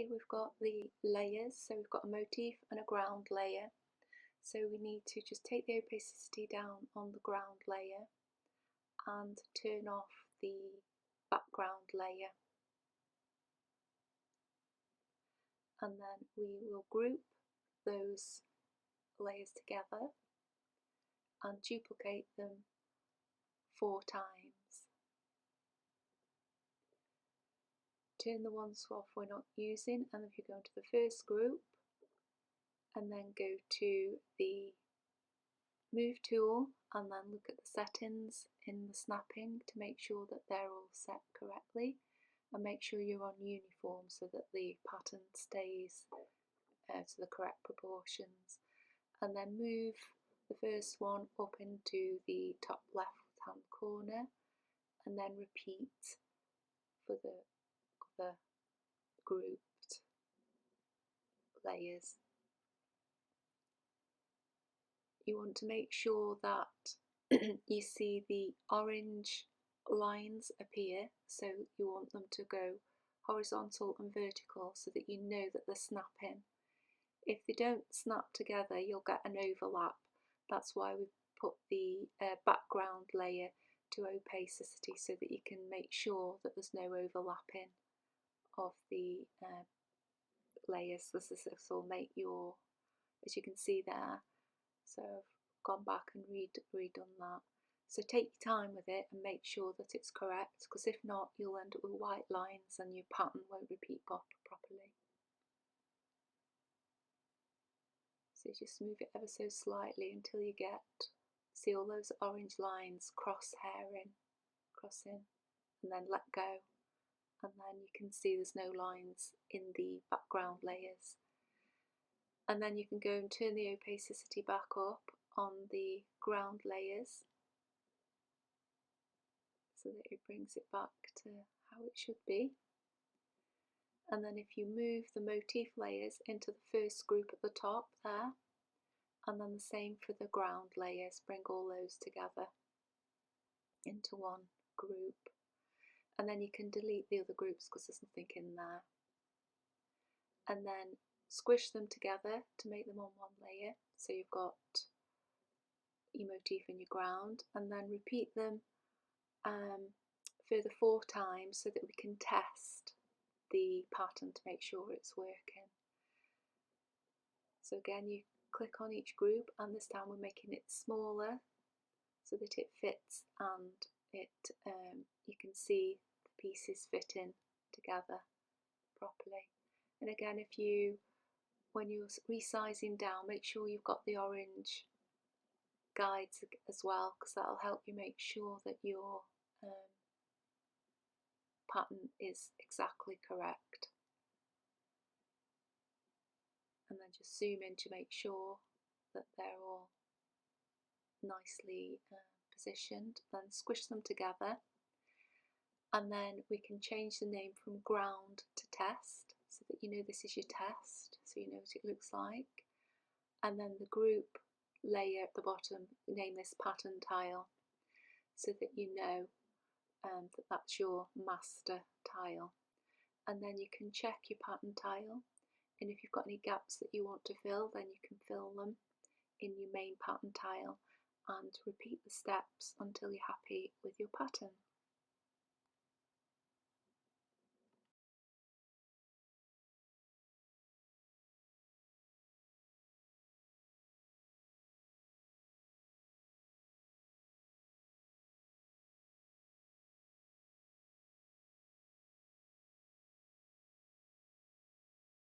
here we've got the layers, so we've got a motif and a ground layer. So we need to just take the opacity down on the ground layer and turn off the background layer. And then we will group those layers together and duplicate them 4 times. Turn the ones off we're not using, and if you go into the first group and then go to the move tool and then look at the settings in the snapping to make sure that they're all set correctly, and make sure you're on uniform so that the pattern stays to the correct proportions, and then move the first one up into the top left hand corner and then repeat for the other grouped layers. You want to make sure that you see the orange lines appear, so you want them to go horizontal and vertical so that you know that they're snapping. If they don't snap together, you'll get an overlap. That's why we put the background layer to opacity, so that you can make sure that there's no overlapping of the layers. This will make your, as you can see there, so I've gone back and redone that. So take your time with it and make sure that it's correct, because if not, you'll end up with white lines and your pattern won't repeat properly. So just move it ever so slightly until you see all those orange lines crossing, and then let go, and then you can see there's no lines in the background layers. And then you can go and turn the opacity back up on the ground layers so that it brings it back to how it should be. And then if you move the motif layers into the first group at the top there, and then the same for the ground layers, bring all those together into one group. And then you can delete the other groups because there's nothing in there. And then squish them together to make them on one layer. So you've got your motif and your ground, and then repeat them further 4 times so that we can test the pattern to make sure it's working. So again, you click on each group, and this time we're making it smaller so that it fits, and you can see the pieces fitting together properly. And again, when you're resizing down, make sure you've got the orange guides as well, because that'll help you make sure that your pattern is exactly correct. And then just zoom in to make sure that they're all nicely positioned. Then squish them together, and then we can change the name from ground to test, so that you know this is your test, so you know what it looks like. And then the group layer at the bottom, name this pattern tile, so that you know that that's your master tile. And then you can check your pattern tile, and if you've got any gaps that you want to fill, then you can fill them in your main pattern tile, and repeat the steps until you're happy with your pattern.